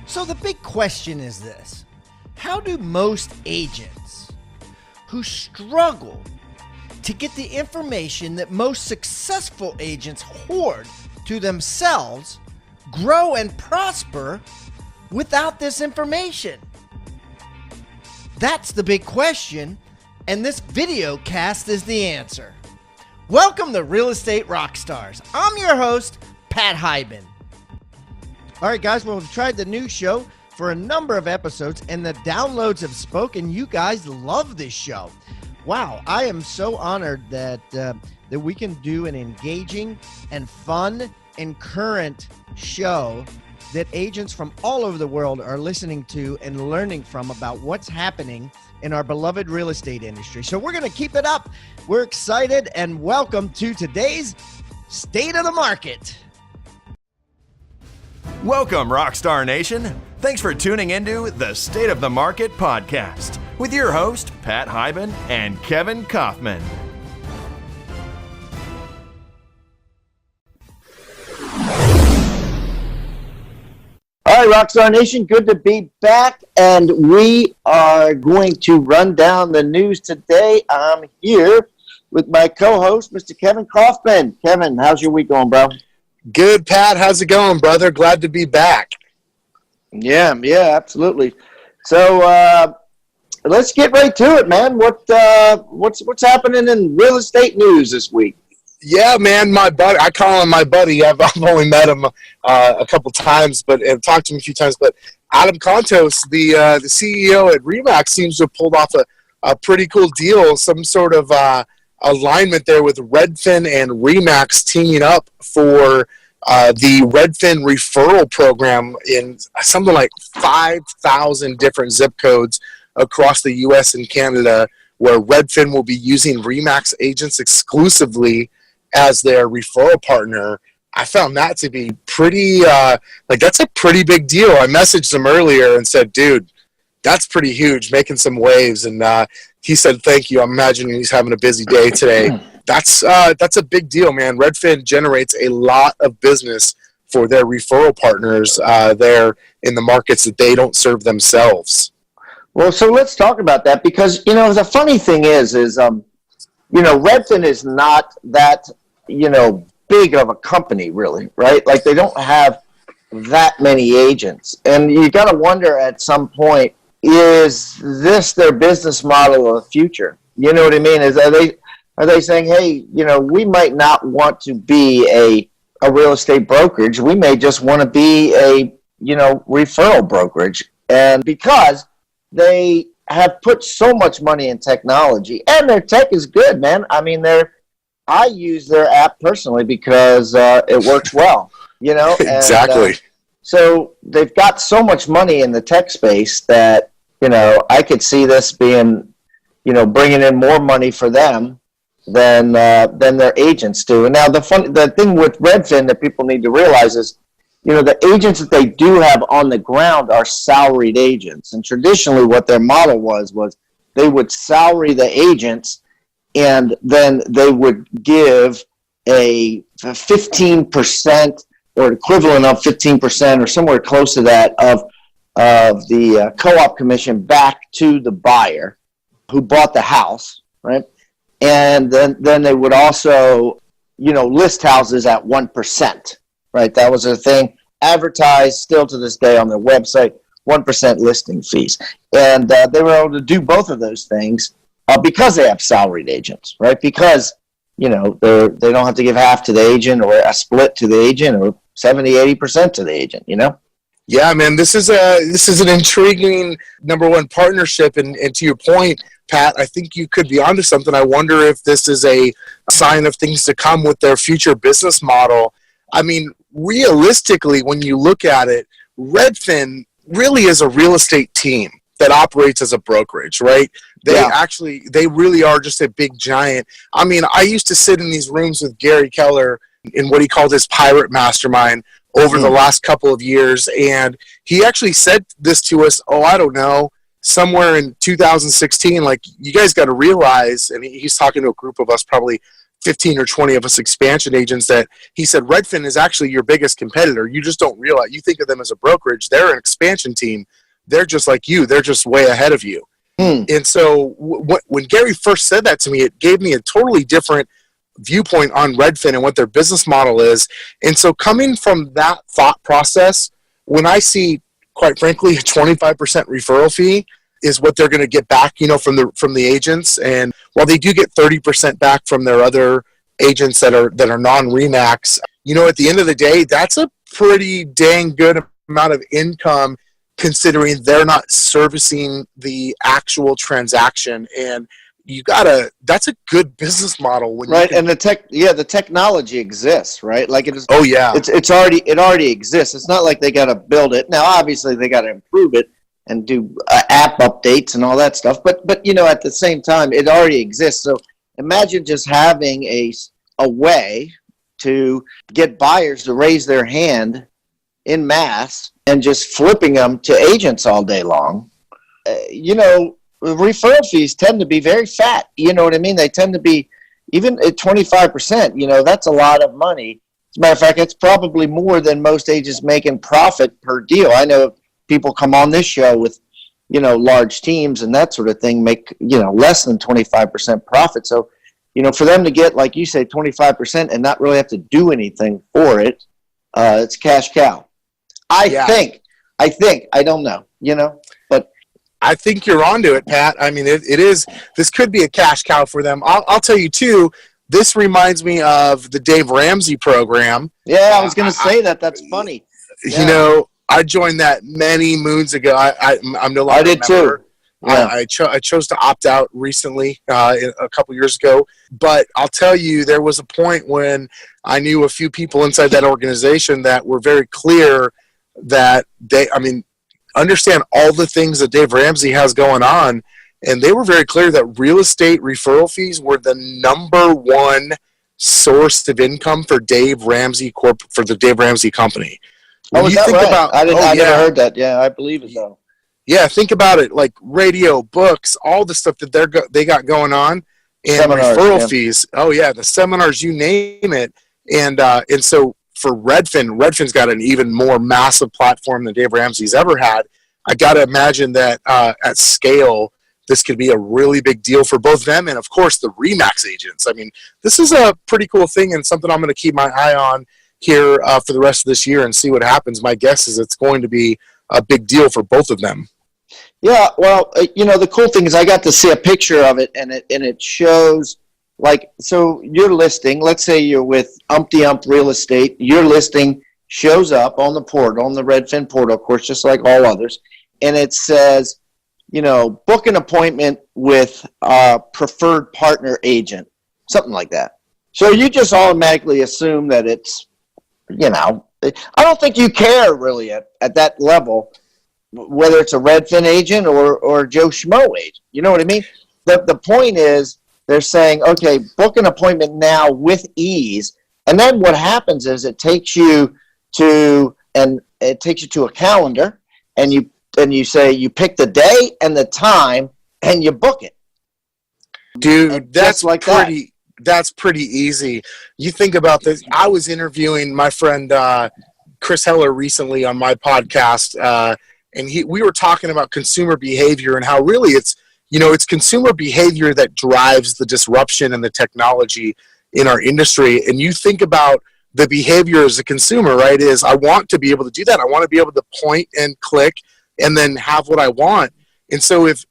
So the big question is this: how do most agents who struggle to get the information that most successful agents hoard to themselves grow and prosper without this information? That's the big question, and this video cast is the answer. Welcome to Real Estate Rockstars. I'm your host, Pat Hiban. All right, guys, well, we've tried the new show for a number of episodes, and the downloads have spoken. You guys love this show. Wow, I am so honored that we can do an engaging and fun and current show that agents from all over the world are listening to and learning from about what's happening in our beloved real estate industry. So we're going to keep it up. We're excited, and welcome to today's State of the Market. Welcome, Rockstar Nation. Thanks for tuning into the State of the Market podcast with your host, Pat Hiban and Kevin Kauffman. All right, Rockstar Nation, good to be back, and we are going to run down the news today. I'm here with my co-host, Mr. Kevin Kauffman. Kevin, how's your week going, bro? Good, Pat. How's it going, brother? Glad to be back. Yeah, absolutely. So let's get right to it, man. What's happening in real estate news this week? Yeah, man, my buddy. I call him my buddy. I've only met him a couple times, and talked to him a few times. But Adam Contos, the CEO at RE/MAX, seems to have pulled off a pretty cool deal. Some sort of alignment there with Redfin and RE/MAX teaming up for the Redfin referral program in something like 5,000 different zip codes across the U.S. and Canada, where Redfin will be using RE/MAX agents exclusively as their referral partner. I found that to be pretty, that's a pretty big deal. I messaged him earlier and said, dude, that's pretty huge, making some waves. And he said, thank you. I'm imagining he's having a busy day today. That's a big deal, man. Redfin generates a lot of business for their referral partners there in the markets that they don't serve themselves. Well, so let's talk about that, because, the funny thing is Redfin is not that, big of a company, really, right? Like, they don't have that many agents. And you got to wonder at some point, is this their business model of the future? You know what I mean? Are they saying, hey, we might not want to be a real estate brokerage. We may just want to be a, referral brokerage. And because they have put so much money in technology, and their tech is good, man. I mean, I use their app personally because it works well, And, exactly. So they've got so much money in the tech space that, I could see this being, bringing in more money for them than their agents do. And now the thing with Redfin that people need to realize is, the agents that they do have on the ground are salaried agents. And traditionally what their model was they would salary the agents, and then they would give a 15% or equivalent of 15% or somewhere close to that of the co-op commission back to the buyer who bought the house, right? And then they would also, list houses at 1%, right? That was their thing. Advertised still to this day on their website, 1% listing fees. And they were able to do both of those things because they have salaried agents, right? Because, they don't have to give half to the agent or a split to the agent or 70-80% to the agent, Yeah, man, this is an intriguing number one partnership, and to your point, Pat, I think you could be onto something. I wonder if this is a sign of things to come with their future business model. I mean, realistically, when you look at it, Redfin really is a real estate team that operates as a brokerage, right? They really are just a big giant. I mean, I used to sit in these rooms with Gary Keller in what he called his pirate mastermind over the last couple of years, and he actually said this to us, I don't know, somewhere in 2016, like, you guys got to realize, and he's talking to a group of us probably 15 or 20 of us expansion agents that he said, Redfin is actually your biggest competitor. You just don't realize. You think of them as a brokerage. They're an expansion team. They're just like you. They're just way ahead of you. And so when Gary first said that to me, it gave me a totally different viewpoint on Redfin and what their business model is. And so coming from that thought process, when I see, quite frankly, a 25% referral fee is what they're going to get back, from the agents. And while they do get 30% back from their other agents that are non-Remax, at the end of the day, that's a pretty dang good amount of income considering they're not servicing the actual transaction. And that's a good business model. And the technology exists, right? Like it is. Oh yeah. It already exists. It's not like they got to build it. Now, obviously they got to improve it and do app updates and all that stuff. But at the same time, it already exists. So imagine just having a way to get buyers to raise their hand in mass and just flipping them to agents all day long. Referral fees tend to be very fat. You know what I mean? They tend to be, even at 25%, that's a lot of money. As a matter of fact, it's probably more than most agents make in profit per deal. I know people come on this show with, large teams and that sort of thing, make, less than 25% profit. So, for them to get, like you say, 25% and not really have to do anything for it, it's cash cow. I think, I don't know, but I think you're onto it, Pat. I mean, it is, this could be a cash cow for them. I'll tell you too, this reminds me of the Dave Ramsey program. Yeah, I was going to say that. That's funny. Yeah. I joined that many moons ago. I'm no longer I did a member. too. Yeah. I chose to opt out recently, a couple years ago. But I'll tell you, there was a point when I knew a few people inside that organization that were very clear that understand all the things that Dave Ramsey has going on. And they were very clear that real estate referral fees were the number one source of income for Dave Ramsey for the Dave Ramsey company. When you think about, I never heard that. Yeah, I believe it though. Yeah, think about it, like radio, books, all the stuff that they got going on, and seminars, referral fees. Oh yeah, the seminars, you name it. And so for Redfin's got an even more massive platform than Dave Ramsey's ever had. I got to imagine that at scale, this could be a really big deal for both them and, of course, the Remax agents. I mean, this is a pretty cool thing and something I'm going to keep my eye on here for the rest of this year and see what happens. My guess is it's going to be a big deal for both of them. Yeah, well, the cool thing is I got to see a picture of it, and it shows, so your listing, let's say you're with Umpty Ump Real Estate, your listing shows up on the portal, on the Redfin portal, of course, just like all others, and it says, book an appointment with a preferred partner agent, something like that. So you just automatically assume that it's, I don't think you care really at that level, whether it's a Redfin agent or Joe Schmo agent. You know what I mean? The point is they're saying, okay, book an appointment now with ease. And then what happens is it takes you to a calendar and you say you pick the day and the time and you book it. Dude, that's like pretty. That's pretty easy. You think about this. I was interviewing my friend Chris Heller recently on my podcast, and we were talking about consumer behavior and how really it's consumer behavior that drives the disruption and the technology in our industry. And you think about the behavior as a consumer, right? Is I want to be able to do that. I want to be able to point and click and then have what I want. And so if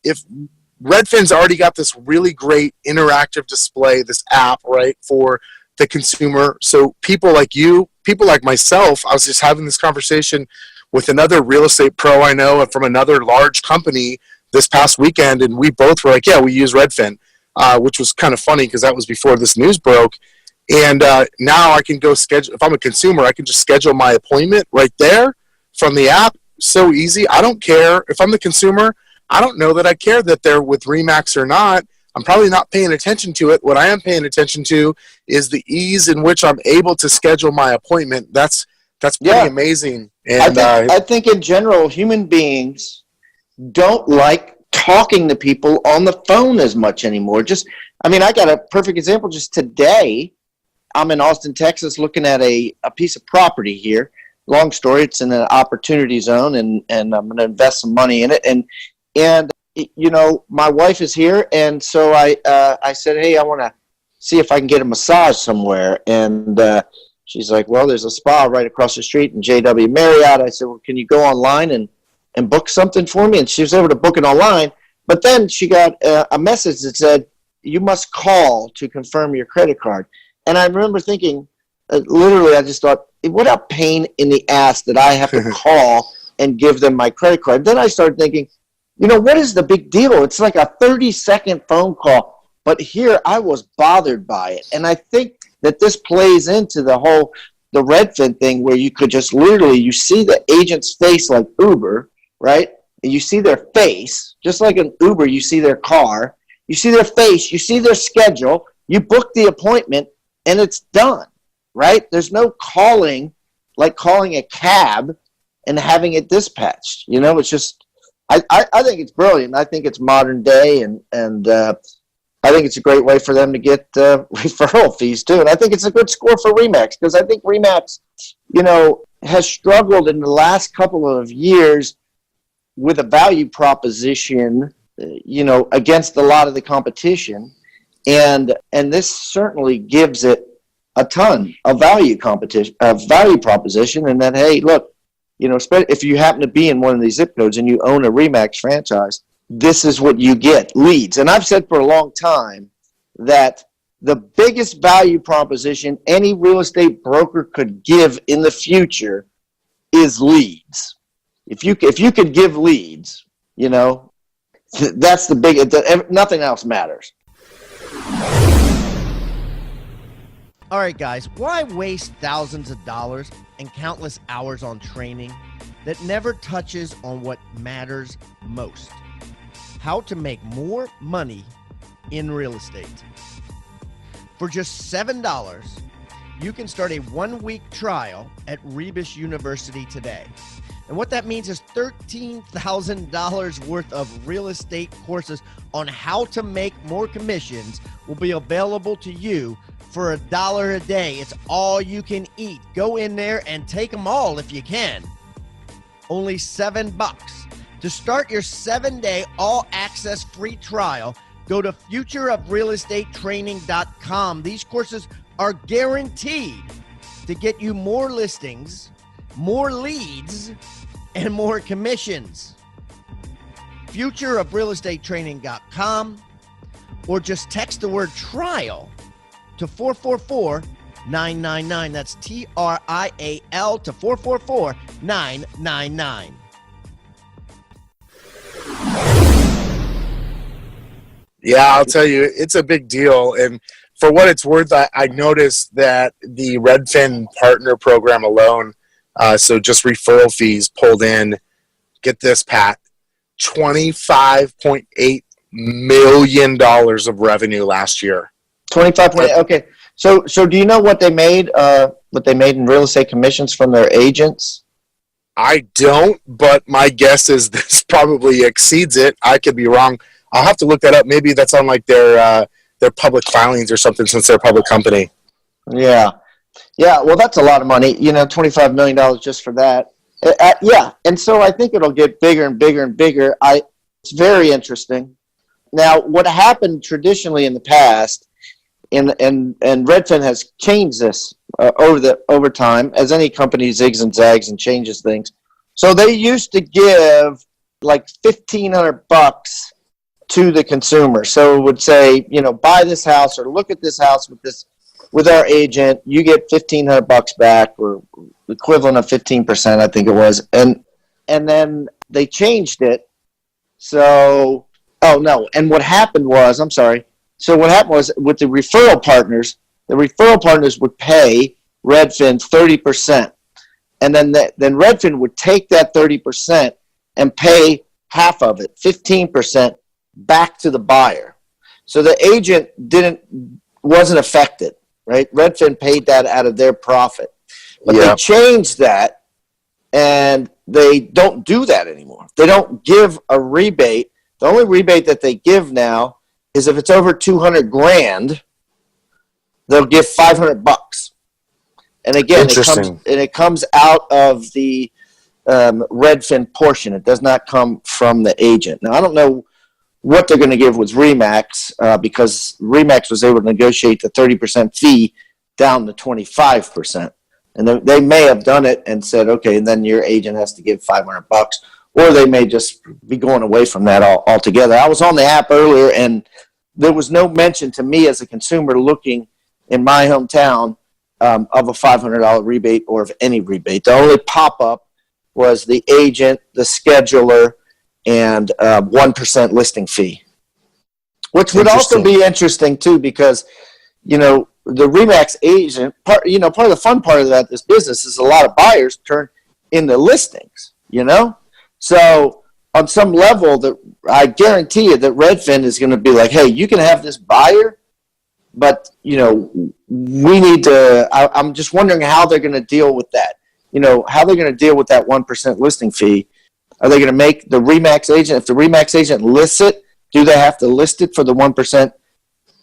Redfin's already got this really great interactive display, this app, right, for the consumer. So people like you, people like myself, I was just having this conversation with another real estate pro I know from another large company this past weekend, and we both were like, yeah, we use Redfin, which was kind of funny because that was before this news broke. And now I can go schedule, if I'm a consumer, I can just schedule my appointment right there from the app. So easy. I don't care. If I'm the consumer, I don't know that I care that they're with Remax or not. I'm probably not paying attention to it. What I am paying attention to is the ease in which I'm able to schedule my appointment. That's pretty amazing. And I think in general, human beings don't like talking to people on the phone as much anymore. I got a perfect example. Just today, I'm in Austin, Texas, looking at a piece of property here. Long story, it's in an opportunity zone, and I'm going to invest some money in it. And my wife is here, and so I said, hey, I want to see if I can get a massage somewhere. And she's like, well, there's a spa right across the street in JW Marriott. I said, well, can you go online and book something for me? And she was able to book it online. But then she got a message that said, you must call to confirm your credit card. And I remember thinking, literally, I just thought, what a pain in the ass that I have to call and give them my credit card. Then I started thinking, what is the big deal? It's like a 30-second phone call. But here I was bothered by it. And I think that this plays into the Redfin thing, where you could just literally, you see the agent's face like Uber, right? And you see their face, just like an Uber, you see their car, you see their face, you see their schedule, you book the appointment, and it's done, right? There's no calling, like calling a cab and having it dispatched. It's just, I think it's brilliant. I think it's modern day, and I think it's a great way for them to get referral fees too. And I think it's a good score for RE/MAX, because I think RE/MAX, has struggled in the last couple of years with a value proposition, against a lot of the competition. And this certainly gives it a ton of value proposition, and that, hey, look, if you happen to be in one of these zip codes and you own a RE/MAX franchise, this is what you get, leads. And I've said for a long time that the biggest value proposition any real estate broker could give in the future is leads. If you could give leads, that's the big, nothing else matters. All right, guys, why waste thousands of dollars and countless hours on training that never touches on what matters most? How to make more money in real estate. For just $7, you can start a 1-week trial at Rebus University today. And what that means is $13,000 worth of real estate courses on how to make more commissions will be available to you for $1 a day. It's all you can eat. Go in there and take them all if you can. Only $7. To start your 7-day all-access free trial, go to futureofrealestatetraining.com. These courses are guaranteed to get you more listings, more leads, and more commissions. Futureofrealestatetraining.com, or just text the word trial to 444-999. That's TRIAL to 444-999. Yeah, I'll tell you, it's a big deal. And for what it's worth, I noticed that the Redfin partner program alone, so just referral fees pulled in, get this, Pat, $25.8 million of revenue last year. 25.8. Okay. So do you know what they made? What they made in real estate commissions from their agents? I don't, but my guess is this probably exceeds it. I could be wrong. I'll have to look that up. Maybe that's on like their public filings or something, since they're a public company. Yeah. Well, that's a lot of money. $25 million just for that. Yeah. And so I think it'll get bigger and bigger and bigger. It's very interesting. Now, what happened traditionally in the past, and Redfin has changed this over time, as any company zigs and zags and changes things. So they used to give like $1,500 to the consumer. So it would say, buy this house or look at this house with our agent. You get $1,500 back, or the equivalent of 15%, I think it was. And then they changed it. So, and what happened was, So what happened was, with the referral partners would pay Redfin 30%. And then Redfin would take that 30% and pay half of it, 15%, back to the buyer. So the agent wasn't affected, right? Redfin paid that out of their profit. But they changed that, and they don't do that anymore. They don't give a rebate. The only rebate that they give now is if it's over 200 grand, they'll give $500. And again, it comes out of the Redfin portion. It does not come from the agent. Now, I don't know what they're going to give with RE/MAX because RE/MAX was able to negotiate the 30% fee down to 25%. And they may have done it and said, okay, and then your agent has to give $500, or they may just be going away from that altogether. I was on the app earlier, and there was no mention to me as a consumer looking in my hometown of a $500 rebate or of any rebate. The only pop-up was the agent, the scheduler, and 1% listing fee, which would also be interesting too, because the RE/MAX agent part of the fun part of this business is a lot of buyers turn into listings. So on some level, that I guarantee you that Redfin is going to be like, hey, you can have this buyer, but we need to. I'm just wondering how they're going to deal with that. How they're going to deal with that 1% listing fee. Are they going to make the RE/MAX agent, if the RE/MAX agent lists it, do they have to list it for the 1%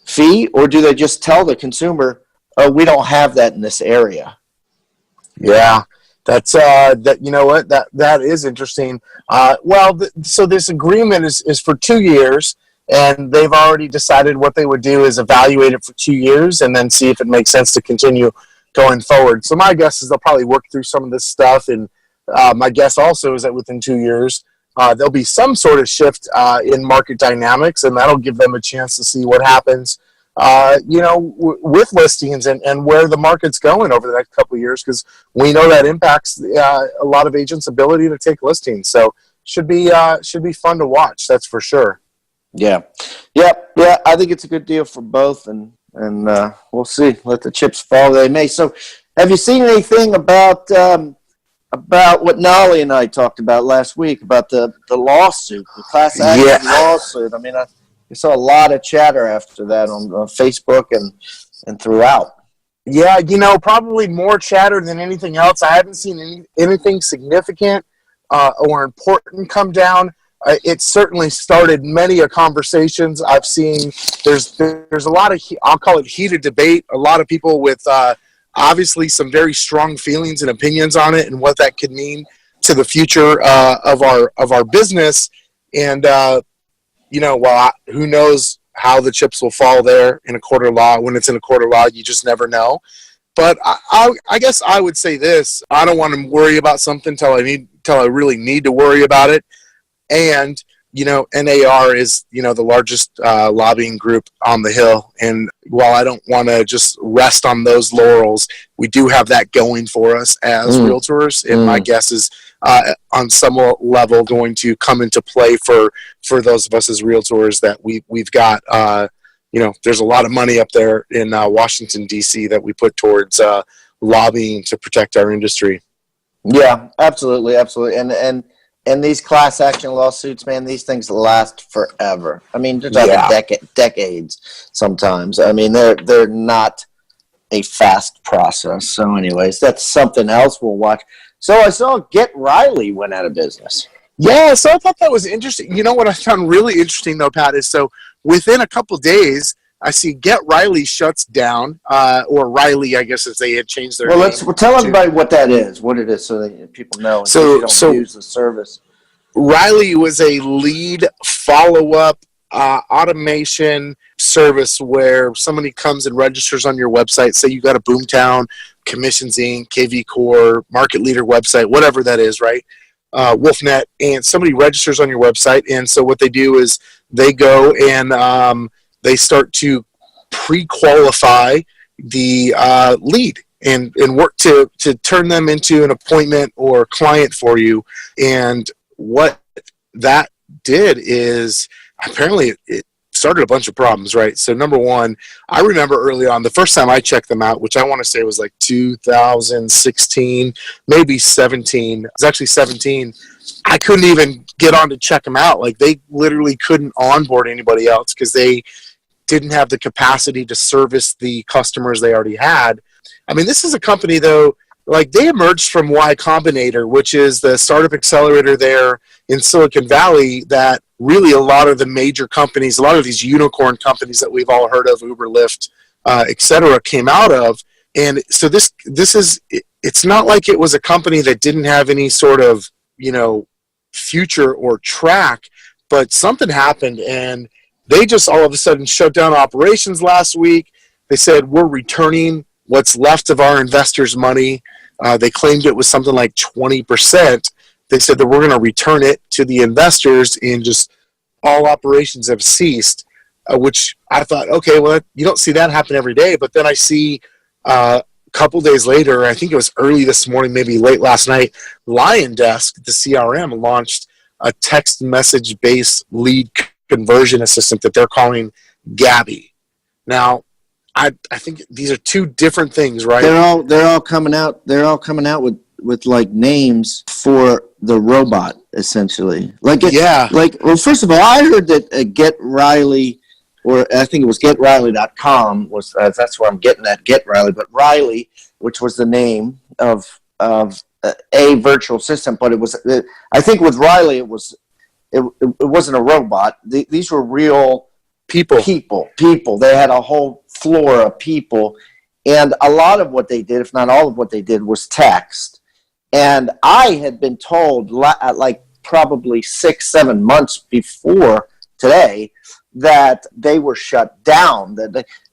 fee, or do they just tell the consumer, oh, we don't have that in this area? Yeah, that's that is interesting. So this agreement is for 2 years, and they've already decided what they would do is evaluate it for 2 years and then see if it makes sense to continue going forward. So my guess is they'll probably work through some of this stuff, and my guess also is that within 2 years, there'll be some sort of shift in market dynamics, and that'll give them a chance to see what happens, with listings and where the market's going over the next couple of years, because we know that impacts a lot of agents' ability to take listings. So should be fun to watch. That's for sure. Yeah. I think it's a good deal for both, and we'll see. Let the chips fall where they may. So, have you seen anything about what Nolly and I talked about last week about the lawsuit, the class action lawsuit? I mean, I saw a lot of chatter after that on Facebook and throughout. Yeah, probably more chatter than anything else. I haven't seen anything significant or important come down. It certainly started many conversations. I've seen there's a lot of, I'll call it heated debate. A lot of people with obviously some very strong feelings and opinions on it and what that could mean to the future of our business. And who knows how the chips will fall there in a court of law. When it's in a court of law, you just never know. But I guess I would say this: I don't want to worry about something till I really need to worry about it. And NAR is the largest lobbying group on the Hill, and while I don't want to just rest on those laurels, we do have that going for us as realtors, and my guess is on some level going to come into play for those of us as realtors that we've got. There's a lot of money up there in Washington D.C. that we put towards lobbying to protect our industry. Yeah, absolutely, and these class action lawsuits, man, these things last forever. I mean, they're talking decades sometimes. I mean, they're not a fast process. So anyways, that's something else we'll watch. So I saw Get Riley went out of business. Yeah, so I thought that was interesting. You know what I found really interesting, though, Pat, is so within a couple of days, I see Get Riley shuts down, or Riley, I guess, as they had changed their name. Well, tell everybody what that is, what it is, so that people know. So use the service. Riley was a lead follow-up automation service where somebody comes and registers on your website. Say you got a Boomtown, Commissions Inc., KV Core, Market Leader website, whatever that is, right? Wolfnet, and somebody registers on your website, and so what they do is they go and they start to pre-qualify the lead and work to turn them into an appointment or client for you. And what that did is apparently it started a bunch of problems, right? So number one, I remember early on, the first time I checked them out, which I want to say was like 2016, maybe 17. It was actually 17. I couldn't even get on to check them out. Like, they literally couldn't onboard anybody else because they didn't have the capacity to service the customers they already had. I mean, this is a company, though, like they emerged from Y Combinator, which is the startup accelerator there in Silicon Valley that really a lot of the major companies, a lot of these unicorn companies that we've all heard of, Uber, Lyft, et cetera, came out of. And so this is, it's not like it was a company that didn't have any sort of, future or track, but something happened and they just all of a sudden shut down operations last week. They said, we're returning what's left of our investors' money. They claimed it was something like 20%. They said that we're going to return it to the investors, and just all operations have ceased, which I thought, okay, well, you don't see that happen every day. But then I see a couple days later, I think it was early this morning, maybe late last night, LionDesk, the CRM, launched a text message-based lead conversion assistant that they're calling Gabby. Now, I think these are two different things, right? They're all coming out. They're all coming out with like names for the robot, essentially. Well, first of all, I heard that Get Riley, or I think it was GetRiley.com was that's where I'm getting that Get Riley, but Riley, which was the name of a virtual assistant, but it was I think with Riley it wasn't a robot. These were real people. They had a whole floor of people, and a lot of what they did, if not all of what they did, was text. And I had been told, like probably 6-7 months before today, that they were shut down.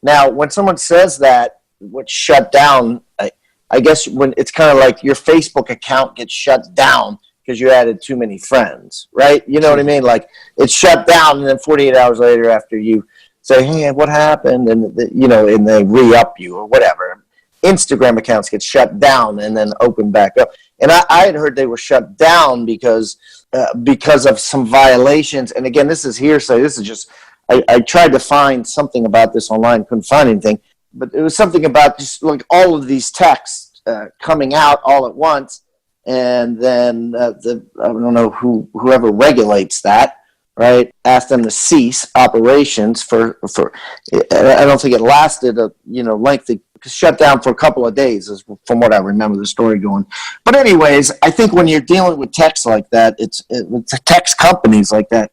Now, when someone says that, what's shut down, I guess when it's kind of like your Facebook account gets shut down because you added too many friends, right? You know what I mean? Like it's shut down, and then 48 hours later, after you say, "Hey, what happened?" and and they re-up you or whatever. Instagram accounts get shut down and then open back up. And I had heard they were shut down because of some violations. And again, this is hearsay. This is just I tried to find something about this online, couldn't find anything. But it was something about just like all of these texts coming out all at once, and then I don't know whoever regulates that, right? Asked them to cease operations for. I don't think it lasted a lengthy shut down for a couple of days, is from what I remember the story going. But anyways, I think when you're dealing with text like that, it's text companies like that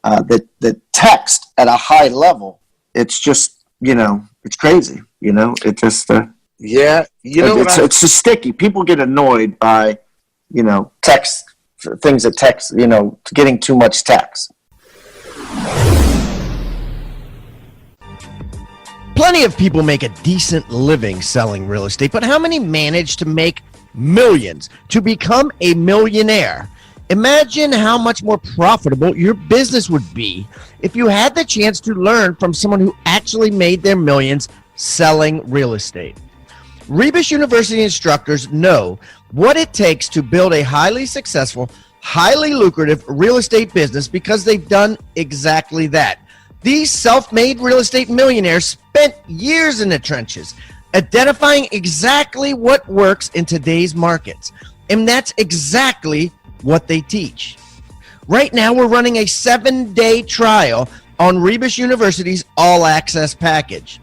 that text at a high level. It's just it's crazy. It just it's just sticky. People get annoyed by text things that text getting too much text. Plenty of people make a decent living selling real estate, but how many manage to make millions, to become a millionaire? Imagine how much more profitable your business would be if you had the chance to learn from someone who actually made their millions selling real estate. Rebus University instructors know what it takes to build a highly successful, highly lucrative real estate business because they've done exactly that. These self-made real estate millionaires spent years in the trenches, identifying exactly what works in today's markets. And that's exactly what they teach. Right now, we're running a 7-day trial on Rebus University's All Access package.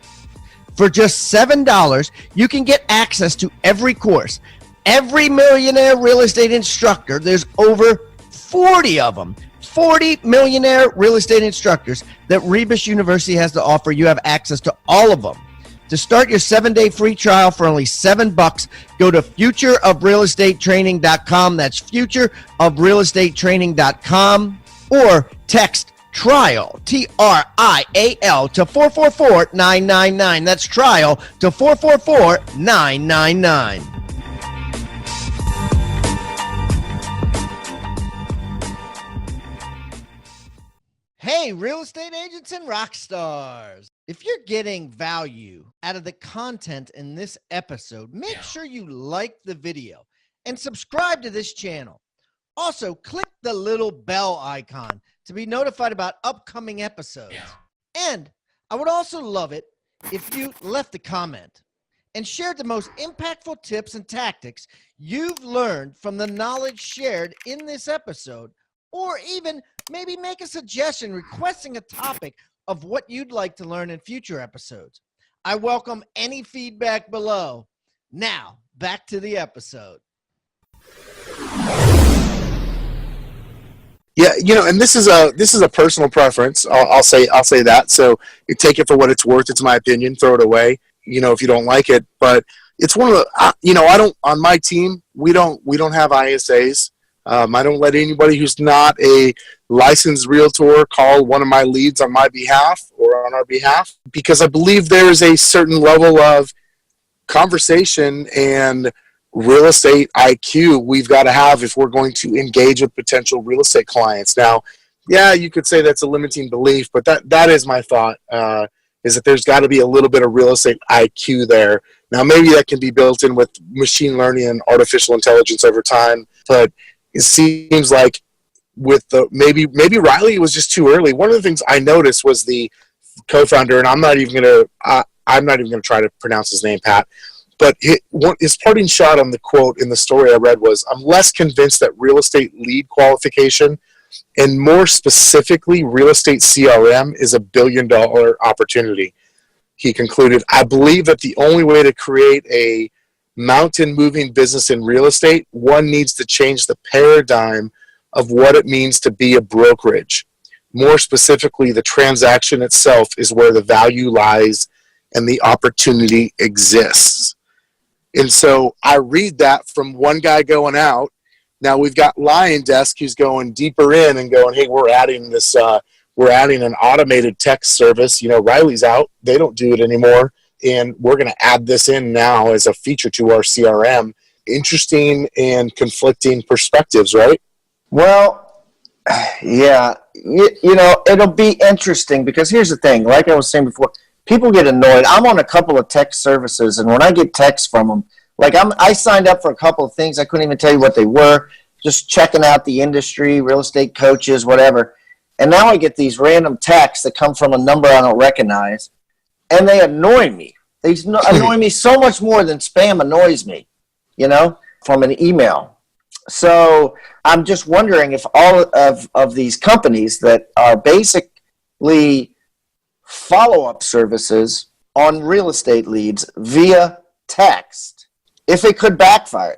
For just $7, you can get access to every course. Every millionaire real estate instructor, there's over 40 of them. 40 millionaire real estate instructors that Rebus University has to offer. You have access to all of them. To start your 7-day free trial for only $7, go to futureofrealestatetraining.com. That's futureofrealestatetraining.com, or text TRIAL, TRIAL, to 444-999. That's TRIAL to 444-999. Hey, real estate agents and rock stars. If you're getting value out of the content in this episode, make sure you like the video and subscribe to this channel. Also, click the little bell icon to be notified about upcoming episodes. And I would also love it if you left a comment and shared the most impactful tips and tactics you've learned from the knowledge shared in this episode, or even maybe make a suggestion requesting a topic of what you'd like to learn in future episodes. I welcome any feedback below. Now, back to the episode. Yeah, and this is a personal preference. I'll say that. So you take it for what it's worth. It's my opinion. Throw it away. If you don't like it. But it's one of the. I don't, on my team. We don't have ISAs. I don't let anybody who's not a licensed realtor call one of my leads on my behalf or on our behalf, because I believe there is a certain level of conversation and real estate IQ we've got to have if we're going to engage with potential real estate clients. Now, yeah, you could say that's a limiting belief, but that is my thought, is that there's got to be a little bit of real estate IQ there. Now, maybe that can be built in with machine learning and artificial intelligence over time, but it seems like with the maybe Riley was just too early. One of the things I noticed was the co-founder, and I'm not even gonna try to pronounce his name, Pat. But his parting shot on the quote in the story I read was, "I'm less convinced that real estate lead qualification, and more specifically real estate CRM, is a $1 billion opportunity." He concluded, "I believe that the only way to create a mountain-moving business in real estate, one needs to change the paradigm of what it means to be a brokerage. More specifically, the transaction itself is where the value lies and the opportunity exists." And so I read that from one guy going out. Now we've got Lion Desk who's going deeper in and going, "Hey, we're adding an automated text service. Riley's out. They don't do it anymore. And we're going to add this in now as a feature to our CRM." Interesting and conflicting perspectives, right? Well, yeah, it'll be interesting because here's the thing. Like I was saying before, people get annoyed. I'm on a couple of text services, and when I get texts from them, I signed up for a couple of things. I couldn't even tell you what they were, just checking out the industry, real estate coaches, whatever. And now I get these random texts that come from a number I don't recognize, and they annoy me. They annoy me so much more than spam annoys me, from an email. So I'm just wondering if all of these companies that are basically follow-up services on real estate leads via text, if they could backfire,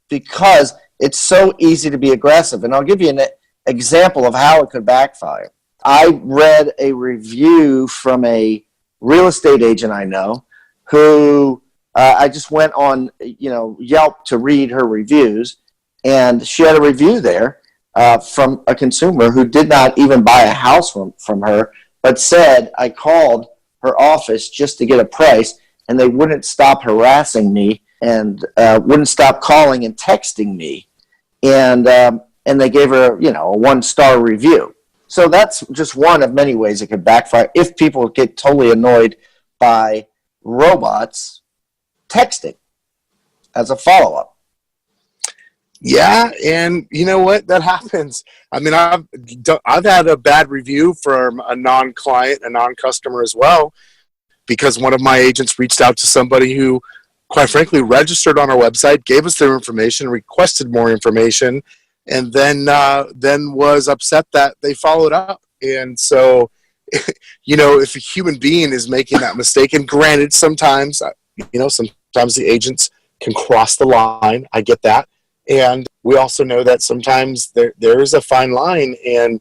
because it's so easy to be aggressive. And I'll give you an example of how it could backfire. I read a review from a real estate agent I know who I just went on Yelp to read her reviews, and she had a review there from a consumer who did not even buy a house from her, but said, "I called her office just to get a price, and they wouldn't stop harassing me and wouldn't stop calling and texting me." And they gave her a 1-star review. So that's just one of many ways it could backfire if people get totally annoyed by robots texting as a follow-up. Yeah, and you know what? That happens. I mean, I've had a bad review from a non-client, a non-customer as well, because one of my agents reached out to somebody who, quite frankly, registered on our website, gave us their information, requested more information, and then was upset that they followed up. And so, if a human being is making that mistake, and granted, sometimes the agents can cross the line. I get that. And we also know that sometimes there is a fine line, and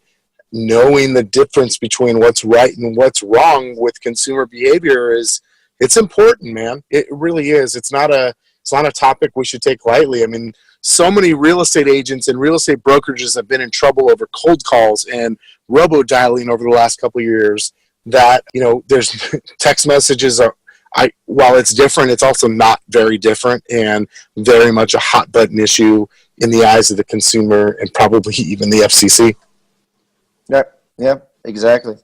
knowing the difference between what's right and what's wrong with consumer behavior it's important, man. It really is. It's not a topic we should take lightly. I mean, so many real estate agents and real estate brokerages have been in trouble over cold calls and robo-dialing over the last couple of years that, there's text messages while it's different, it's also not very different and very much a hot button issue in the eyes of the consumer and probably even the FCC. Yeah, exactly.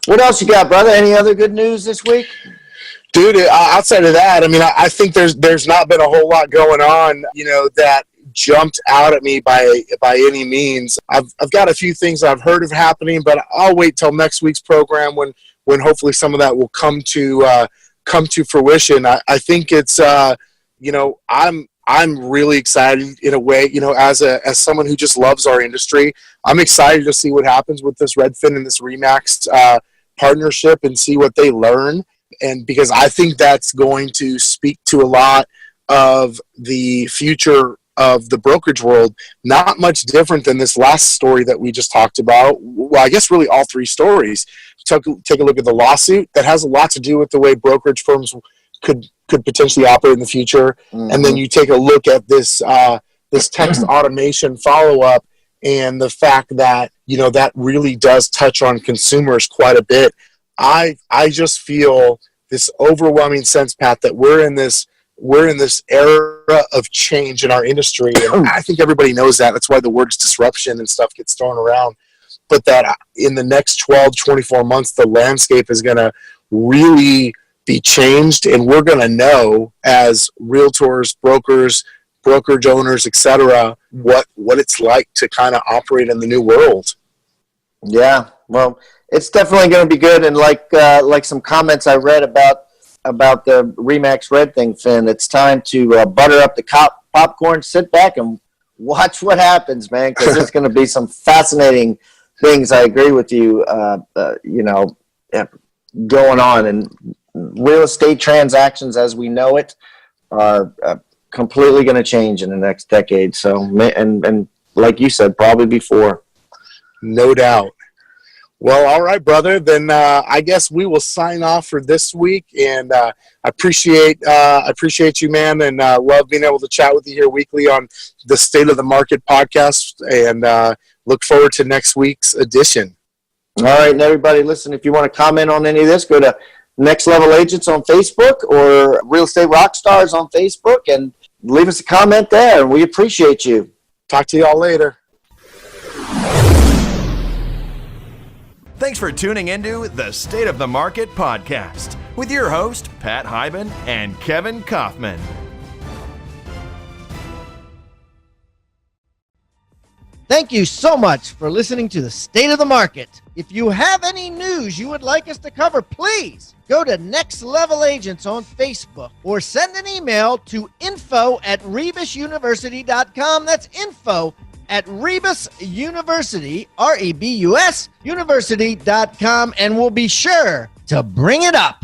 What else you got, brother? Any other good news this week? Dude, outside of that, I mean, I think there's not been a whole lot going on, that jumped out at me by any means. I've got a few things I've heard of happening, but I'll wait till next week's program when hopefully some of that will come to fruition. I think it's I'm really excited in a way, as someone who just loves our industry. I'm excited to see what happens with this Redfin and this Remax partnership and see what they learn. And because I think that's going to speak to a lot of the future of the brokerage world. Not much different than this last story that we just talked about. Well, I guess really all three stories. Take a look at the lawsuit. That has a lot to do with the way brokerage firms could potentially operate in the future. Mm-hmm. And then you take a look at this this text automation follow-up and the fact that, that really does touch on consumers quite a bit. I just feel this overwhelming sense, Pat, that we're in this era of change in our industry. And I think everybody knows that. That's why the words disruption and stuff gets thrown around. But that in the next 12, 24 months, the landscape is going to really be changed. And we're going to know as realtors, brokers, brokerage owners, etc., what it's like to kind of operate in the new world. Yeah, well, it's definitely going to be good. And like some comments I read about the RE/MAX Redfin, Finn, it's time to butter up the popcorn, sit back, and watch what happens, man, because there's going to be some fascinating things. I agree with you, going on. And real estate transactions as we know it are completely going to change in the next decade. So, and like you said, probably before. No doubt. Well, all right, brother. Then I guess we will sign off for this week. And I appreciate you, man, and love being able to chat with you here weekly on the State of the Market podcast. And look forward to next week's edition. All right, and everybody, listen, if you want to comment on any of this, go to Next Level Agents on Facebook or Real Estate Rockstars on Facebook and leave us a comment there. And we appreciate you. Talk to you all later. Thanks for tuning into the State of the Market podcast with your host, Pat Hiban and Kevin Kauffman. Thank you so much for listening to the State of the Market. If you have any news you would like us to cover, please go to Next Level Agents on Facebook or send an email to info@rebusuniversity.com. That's info@Rebus University, REBUS University.com, and we'll be sure to bring it up.